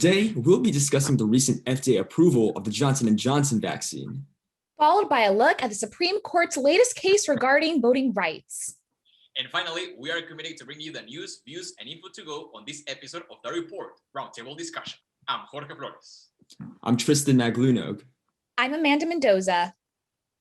Today, we'll be discussing the recent FDA approval of the Johnson & Johnson vaccine, followed by a look at the Supreme Court's latest case regarding voting rights. And finally, we are committed to bring you the news, views, and info to go on this episode of the report, Roundtable Discussion. I'm Jorge Flores. I'm Tristan Maglunog. I'm Amanda Mendoza.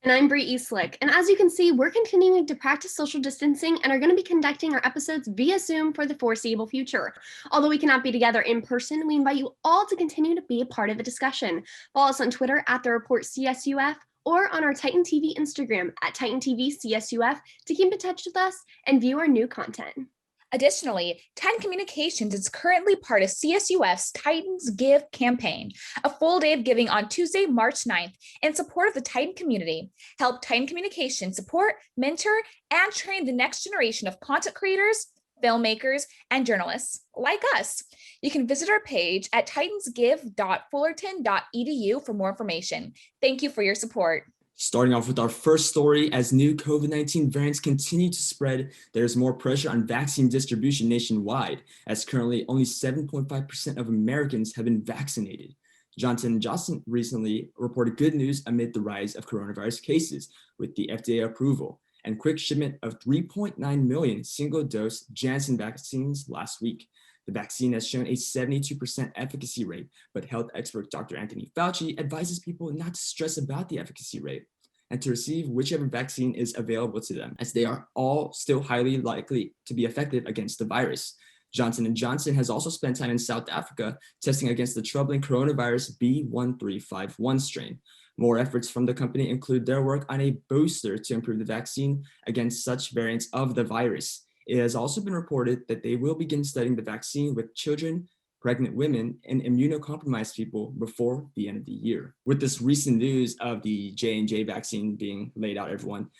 And I'm Bree Eastlick. And as you can see, we're continuing to practice social distancing and are going to be conducting our episodes via Zoom for the foreseeable future. Although we cannot be together in person, we invite you all to continue to be a part of the discussion. Follow us on Twitter at the report CSUF or on our Titan TV Instagram at Titan TV CSUF to keep in touch with us and view our new content. Additionally, Titan Communications is currently part of CSUF's Titans Give campaign, a full day of giving on Tuesday, March 9th, in support of the Titan community. Help Titan Communications support, mentor, and train the next generation of content creators, filmmakers, and journalists like us. You can visit our page at titansgive.fullerton.edu for more information. Thank you for your support. Starting off with our first story, as new COVID-19 variants continue to spread, there's more pressure on vaccine distribution nationwide, as currently only 7.5% of Americans have been vaccinated. Johnson & Johnson recently reported good news amid the rise of coronavirus cases with the FDA approval and quick shipment of 3.9 million single-dose Janssen vaccines last week. The vaccine has shown a 72% efficacy rate, but health expert Dr. Anthony Fauci advises people not to stress about the efficacy rate and to receive whichever vaccine is available to them, as they are all still highly likely to be effective against the virus. Johnson & Johnson has also spent time in South Africa testing against the troubling coronavirus B.1.351 strain. More efforts from the company include their work on a booster to improve the vaccine against such variants of the virus. It has also been reported that they will begin studying the vaccine with children, pregnant women, and immunocompromised people before the end of the year. With this recent news of the J&J vaccine being laid out, everyone,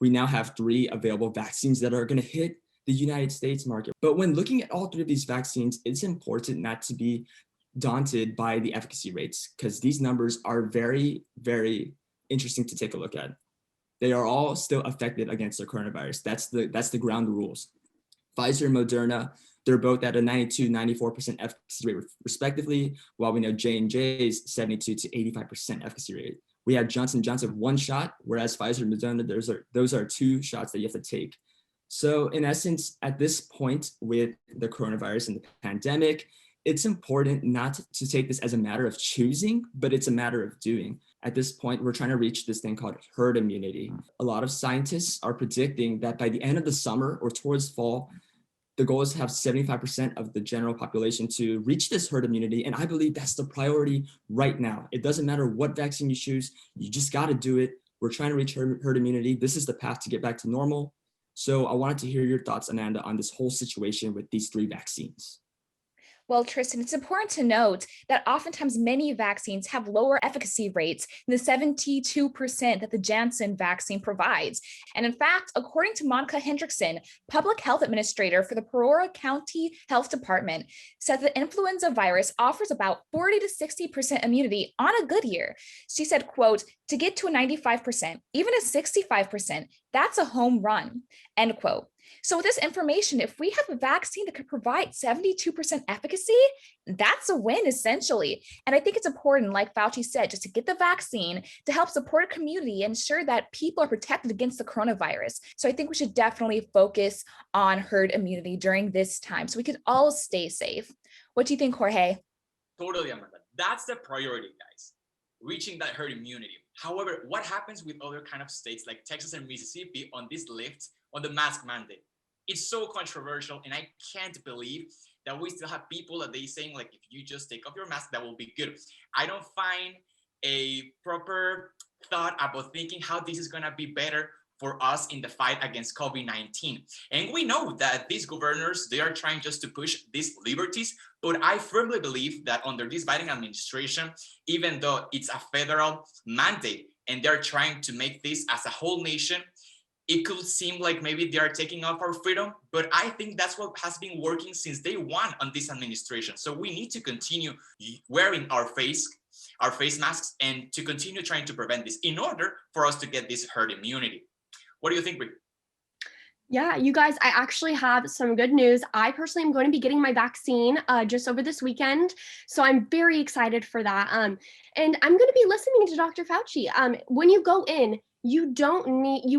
we now have 3 available vaccines that are going to hit the United States market. But when looking at all 3 of these vaccines, it's important not to be daunted by the efficacy rates, because these numbers are very, very interesting to take a look at. They are all still effective against the coronavirus. That's the ground rules. Pfizer and Moderna, they're both at a 92-94% efficacy rate respectively, while we know J&J's 72 to 85% efficacy rate. We have Johnson & Johnson 1 shot, whereas Pfizer and Moderna, those are 2 shots that you have to take. So in essence, at this point with the coronavirus and the pandemic, it's important not to take this as a matter of choosing, but it's a matter of doing. At this point, we're trying to reach this thing called herd immunity. A lot of scientists are predicting that by the end of the summer or towards fall, the goal is to have 75% of the general population to reach this herd immunity. And I believe that's the priority right now. It doesn't matter what vaccine you choose, you just got to do it. We're trying to reach herd immunity. This is the path to get back to normal. So I wanted to hear your thoughts, Amanda, on this whole situation with these 3 vaccines. Well, Tristan, it's important to note that oftentimes many vaccines have lower efficacy rates than the 72% that the Janssen vaccine provides. And in fact, according to Monica Hendrickson, public health administrator for the Aurora County Health Department, said the influenza virus offers about 40 to 60% immunity on a good year. She said, quote, to get to a 95%, even a 65%, that's a home run, end quote. So with this information, if we have a vaccine that could provide 72% efficacy, that's a win essentially. And I think it's important, like Fauci said, just to get the vaccine to help support a community and ensure that people are protected against the coronavirus. So I think we should definitely focus on herd immunity during this time so we can all stay safe. What do you think, Jorge? Totally, Amanda. That's the priority, guys. Reaching that herd immunity. However, what happens with other kind of states like Texas and Mississippi on this lift on the mask mandate? It's so controversial, and I can't believe that we still have people that they saying like, if you just take off your mask, that will be good. I don't find a proper thought about thinking how this is gonna be better for us in the fight against COVID-19. And we know that these governors, they are trying just to push these liberties, but I firmly believe that under this Biden administration, even though it's a federal mandate and they're trying to make this as a whole nation, it could seem like maybe they are taking off our freedom, but I think that's what has been working since day one on this administration. So we need to continue wearing our face masks and to continue trying to prevent this in order for us to get this herd immunity. What do you think, Rick? Yeah, you guys, I actually have some good news. I personally am going to be getting my vaccine just over this weekend. So I'm very excited for that. And I'm going to be listening to Dr. Fauci. When you go in, you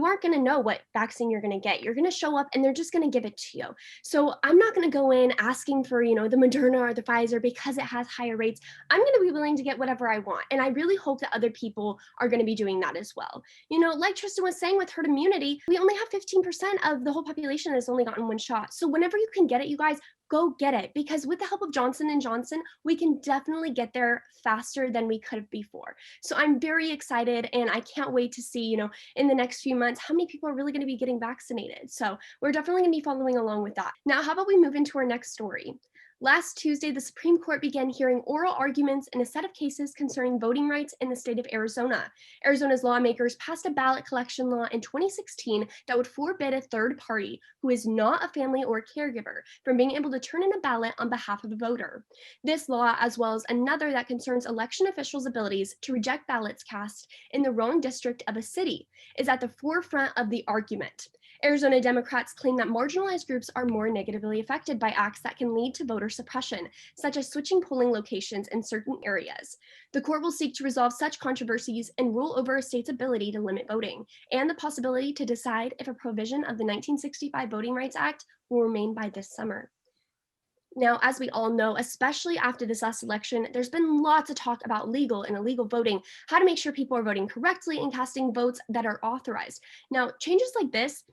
aren't going to know what vaccine you're going to get. You're going to show up and they're just going to give it to you. So I'm not going to go in asking for, the Moderna or the Pfizer because it has higher rates. I'm going to be willing to get whatever I want. And I really hope that other people are going to be doing that as well. Like Tristan was saying with herd immunity, we only have 15% of the whole population that's only gotten one shot. So whenever you can get it, you guys, go get it, because with the help of Johnson & Johnson, we can definitely get there faster than we could have before. So I'm very excited, and I can't wait to see, in the next few months, how many people are really going to be getting vaccinated. So we're definitely going to be following along with that. Now, how about we move into our next story? Last Tuesday, the Supreme Court began hearing oral arguments in a set of cases concerning voting rights in the state of Arizona. Arizona's lawmakers passed a ballot collection law in 2016 that would forbid a third party who is not a family or caregiver from being able to turn in a ballot on behalf of a voter. This law, as well as another that concerns election officials' abilities to reject ballots cast in the wrong district of a city, is at the forefront of the argument. Arizona Democrats claim that marginalized groups are more negatively affected by acts that can lead to voter suppression, such as switching polling locations in certain areas. The court will seek to resolve such controversies and rule over a state's ability to limit voting, and the possibility to decide if a provision of the 1965 Voting Rights Act will remain by this summer. Now, as we all know, especially after this last election, there's been lots of talk about legal and illegal voting, how to make sure people are voting correctly and casting votes that are authorized. Now, changes like this,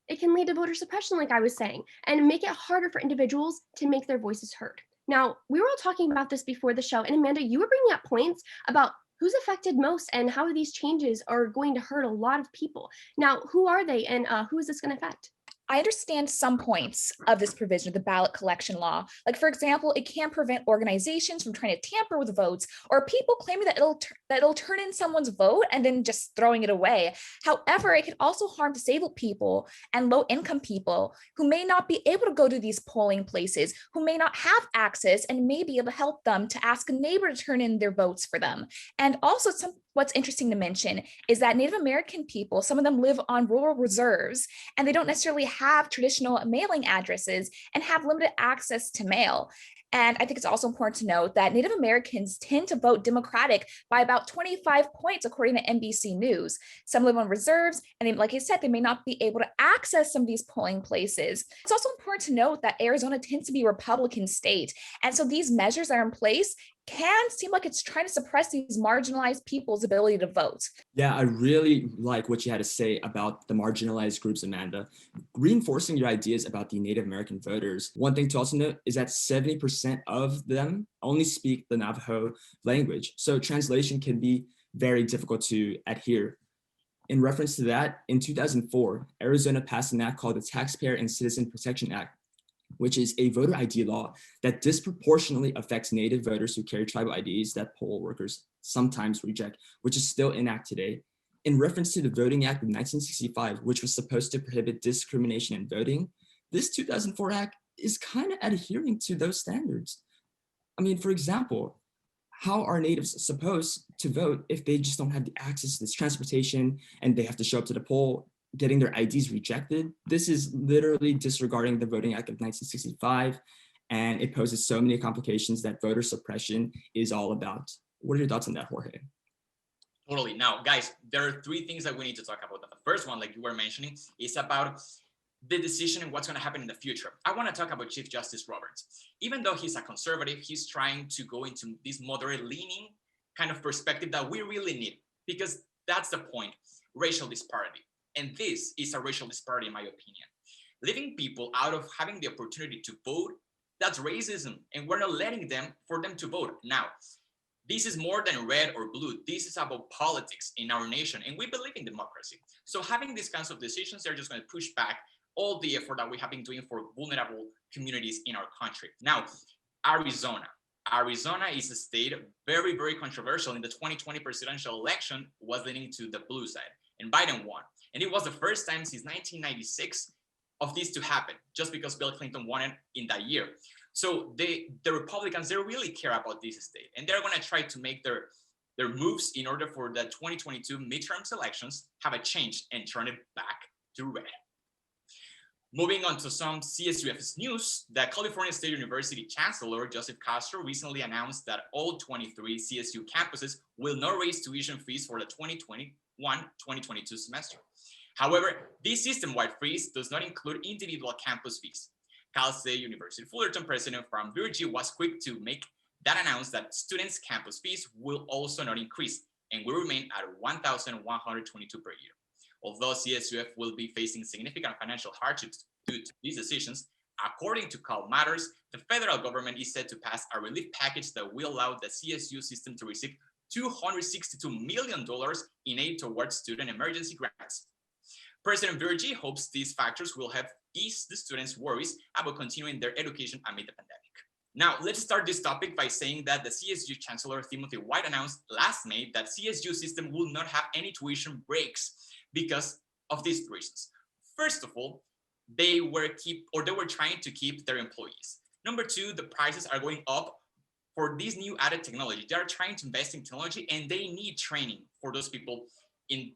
it can lead to voter suppression, like I was saying, and make it harder for individuals to make their voices heard. Now, we were all talking about this before the show, and Amanda, you were bringing up points about who's affected most and how these changes are going to hurt a lot of people. Now, who are they, and who is this going to affect? I understand some points of this provision of the ballot collection law. Like, for example, it can prevent organizations from trying to tamper with votes, or people claiming that it'll turn in someone's vote and then just throwing it away. However, it can also harm disabled people and low-income people who may not be able to go to these polling places, who may not have access, and may be able to help them to ask a neighbor to turn in their votes for them. And also, what's interesting to mention is that Native American people, some of them live on rural reserves, and they don't necessarily have traditional mailing addresses and have limited access to mail. And I think it's also important to note that Native Americans tend to vote Democratic by about 25 points, according to NBC News. Some live on reserves, and like I said, they may not be able to access some of these polling places. It's also important to note that Arizona tends to be a Republican state. And so these measures that are in place can seem like it's trying to suppress these marginalized people's ability to vote. Yeah, I really like what you had to say about the marginalized groups, Amanda. Reinforcing your ideas about the Native American voters, one thing to also note is that 70% of them only speak the Navajo language. So translation can be very difficult to adhere. In reference to that, in 2004, Arizona passed an act called the Taxpayer and Citizen Protection Act, which is a voter ID law that disproportionately affects Native voters who carry tribal IDs that poll workers sometimes reject, which is still in act today. In reference to the Voting Act of 1965, which was supposed to prohibit discrimination in voting, this 2004 act is kind of adhering to those standards. I mean, for example, how are Natives supposed to vote if they just don't have the access to this transportation and they have to show up to the poll, getting their IDs rejected? This is literally disregarding the Voting Act of 1965, and it poses so many complications that voter suppression is all about. What are your thoughts on that, Jorge? Totally. Now, guys, there are three things that we need to talk about. The first one, like you were mentioning, is about the decision and what's going to happen in the future. I want to talk about Chief Justice Roberts. Even though he's a conservative, he's trying to go into this moderate-leaning kind of perspective that we really need, because that's the point, racial disparity. And this is a racial disparity, in my opinion. Leaving people out of having the opportunity to vote, that's racism, and we're not letting them for them to vote. Now, this is more than red or blue. This is about politics in our nation, and we believe in democracy. So having these kinds of decisions, they're just going to push back all the effort that we have been doing for vulnerable communities in our country. Now, Arizona. Arizona is a state very, very controversial. In the 2020 presidential election, was leaning to the blue side, and Biden won. And it was the first time since 1996 of this to happen, just because Bill Clinton won it in that year. So the Republicans, they really care about this state, and they're going to try to make their moves in order for the 2022 midterms elections have a change and turn it back to red. Moving on to some CSUF's news, the California State University Chancellor Joseph Castro recently announced that all 23 CSU campuses will not raise tuition fees for the 2021-2022 semester. However, this system-wide freeze does not include individual campus fees. Cal State University Fullerton President Frank Virgie was quick to make that announce that students' campus fees will also not increase and will remain at $1,122 per year. Although CSUF will be facing significant financial hardships due to these decisions, according to Cal Matters, the federal government is set to pass a relief package that will allow the CSU system to receive $262 million in aid towards student emergency grants. President Virgie hopes these factors will help ease the students' worries about continuing their education amid the pandemic. Now, let's start this topic by saying that the CSU Chancellor Timothy White announced last May that CSU system will not have any tuition breaks because of these reasons. First of all, they were trying to keep their employees. Number two, the prices are going up for this new added technology. They are trying to invest in technology and they need training for those people in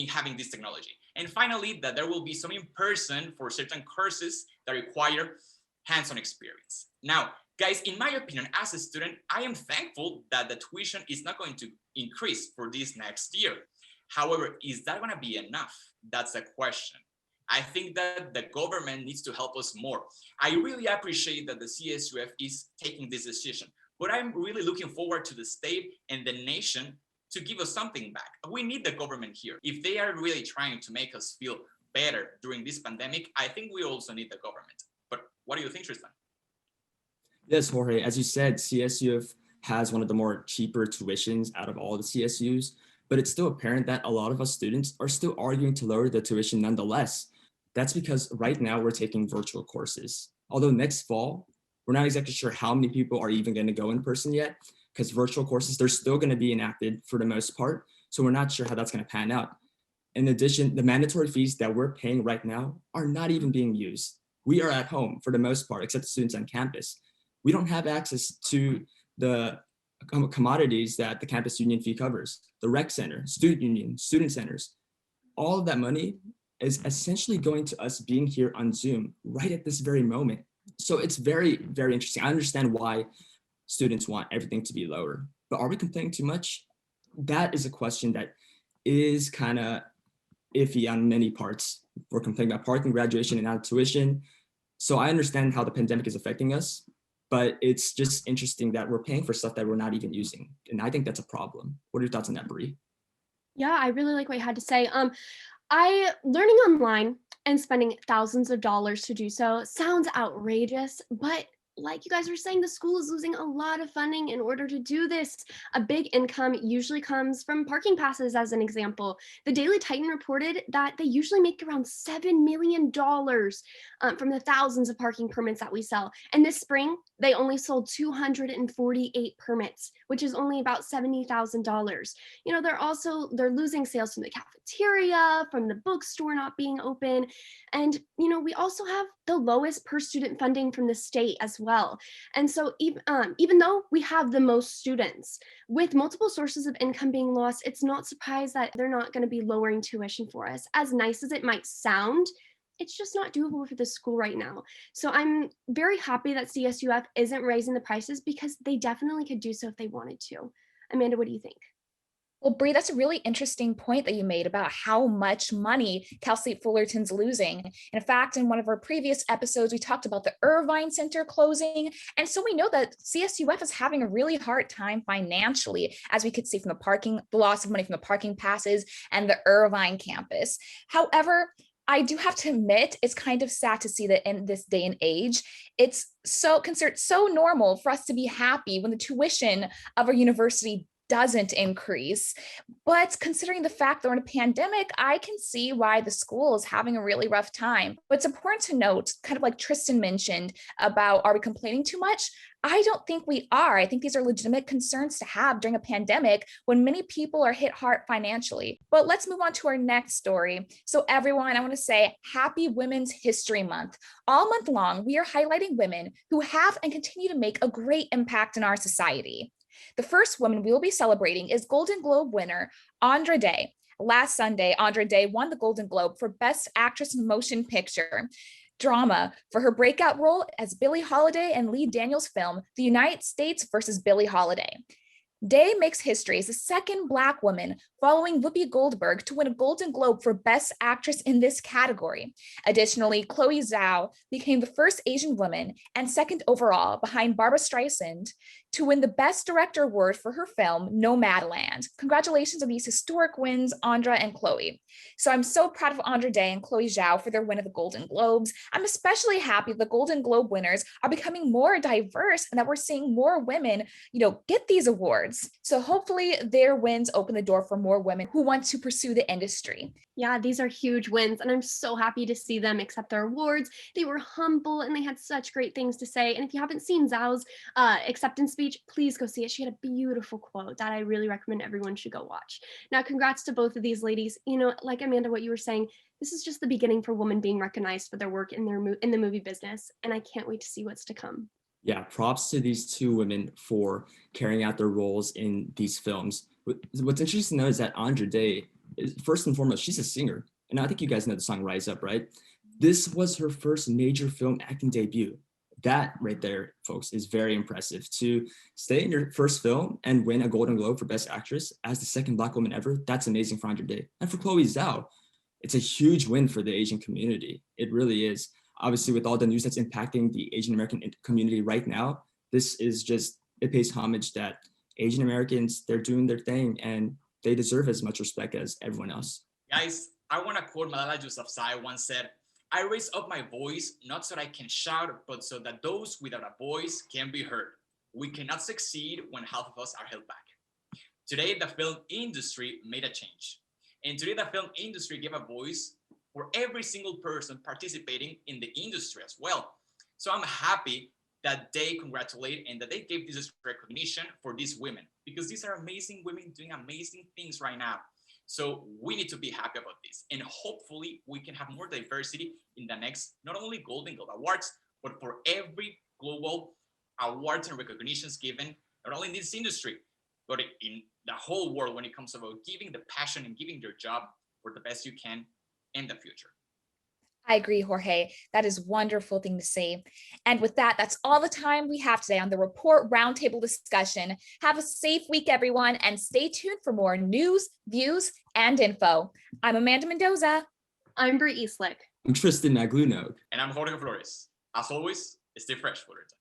having this technology. And finally, that there will be some in person for certain courses that require hands-on experience. Now, guys, in my opinion, as a student, I am thankful that the tuition is not going to increase for this next year. However, is that going to be enough? That's the question. I think that the government needs to help us more. I really appreciate that the CSUF is taking this decision, but I'm really looking forward to the state and the nation to give us something back. We need the government here. If they are really trying to make us feel better during this pandemic, I think we also need the government. But what do you think, Tristan? Yes, Jorge, as you said, CSUF has one of the more cheaper tuitions out of all the CSUs, but it's still apparent that a lot of us students are still arguing to lower the tuition nonetheless. That's because right now we're taking virtual courses. Although next fall, we're not exactly sure how many people are even going to go in person yet, because virtual courses, they're still going to be enacted for the most part. So we're not sure how that's going to pan out. In addition, the mandatory fees that we're paying right now are not even being used. We are at home for the most part, except the students on campus. We don't have access to the commodities that the campus union fee covers, the rec center, student union, student centers. All of that money is essentially going to us being here on Zoom right at this very moment. So it's very, very interesting. I understand why students want everything to be lower, but are we complaining too much? That is a question that is kind of iffy on many parts. We're complaining about parking, graduation, and out tuition. So I understand how the pandemic is affecting us, but it's just interesting that we're paying for stuff that we're not even using. And I think that's a problem. What are your thoughts on that, Bree? Yeah, I really like what you had to say. Learning online and spending thousands of dollars to do so sounds outrageous, but like you guys were saying, the school is losing a lot of funding in order to do this. A big income usually comes from parking passes, as an example. The Daily Titan reported that they usually make around $7 million from the thousands of parking permits that we sell. And this spring, they only sold 248 permits, which is only about $70,000. You know, they're losing sales from the cafeteria, from the bookstore not being open. And, you know, we also have the lowest per student funding from the state as well. And so even though we have the most students, with multiple sources of income being lost, it's not surprised that they're not going to be lowering tuition for us. As nice as it might sound, it's just not doable for the school right now. So I'm very happy that CSUF isn't raising the prices because they definitely could do so if they wanted to. Amanda, what do you think? Well, Bree, that's a really interesting point that you made about how much money Cal State Fullerton's losing. In fact, in one of our previous episodes, we talked about the Irvine Center closing. And so we know that CSUF is having a really hard time financially, as we could see from the loss of money from the parking passes and the Irvine campus. However, I do have to admit, it's kind of sad to see that in this day and age, it's considered so normal for us to be happy when the tuition of our university doesn't increase. But considering the fact that we're in a pandemic, I can see why the school is having a really rough time. But it's important to note, kind of like Tristan mentioned about, are we complaining too much? I don't think we are. I think these are legitimate concerns to have during a pandemic when many people are hit hard financially. But let's move on to our next story. So everyone, I want to say happy Women's History Month. All month long, we are highlighting women who have and continue to make a great impact in our society. The first woman we will be celebrating is Golden Globe winner Andra Day. Last Sunday, Andra Day won the Golden Globe for Best Actress in Motion Picture. drama for her breakout role as Billie Holiday in Lee Daniels' film, The United States versus Billie Holiday. Day makes history as the second Black woman following Whoopi Goldberg to win a Golden Globe for Best Actress in this category. Additionally, Chloe Zhao became the first Asian woman and second overall behind Barbra Streisand to win the Best Director award for her film, Nomadland. Congratulations on these historic wins, Andra and Chloe. So I'm so proud of Andra Day and Chloe Zhao for their win of the Golden Globes. I'm especially happy the Golden Globe winners are becoming more diverse and that we're seeing more women, get these awards. So hopefully their wins open the door for more women who want to pursue the industry. Yeah, these are huge wins, and I'm so happy to see them accept their awards. They were humble and they had such great things to say. And if you haven't seen Zhao's acceptance speech, please go see it. She had a beautiful quote that I really recommend everyone should go watch. Now, congrats to both of these ladies. Like Amanda, what you were saying, this is just the beginning for women being recognized for their work in the movie business, and I can't wait to see what's to come. Yeah, props to these two women for carrying out their roles in these films. What's interesting to know is that Andra Day, first and foremost, she's a singer. And I think you guys know the song Rise Up, right? This was her first major film acting debut. That right there, folks, is very impressive. To stay in your first film and win a Golden Globe for Best Actress as the second Black woman ever, that's amazing for Andra Day. And for Chloe Zhao, it's a huge win for the Asian community. It really is. Obviously, with all the news that's impacting the Asian American community right now, this is just, it pays homage that Asian Americans, they're doing their thing and they deserve as much respect as everyone else. Guys, I want to quote Malala Yousafzai once said, "I raise up my voice, not so that I can shout, but so that those without a voice can be heard. We cannot succeed when half of us are held back." Today, the film industry made a change. And today, the film industry gave a voice for every single person participating in the industry as well. So I'm happy that they congratulate and that they gave this recognition for these women, because these are amazing women doing amazing things right now. So we need to be happy about this. And hopefully we can have more diversity in the next, not only Golden Globe Awards, but for every global awards and recognitions given, not only in this industry, but in the whole world when it comes about giving the passion and giving your job for the best you can in the future. I agree, Jorge. That is a wonderful thing to see. And with that, that's all the time we have today on the Report Roundtable Discussion. Have a safe week, everyone, and stay tuned for more news, views, and info. I'm Amanda Mendoza. I'm Brie Eastlick. I'm Tristan Maglunog. And I'm Jorge Flores. As always, stay fresh, Fullerton.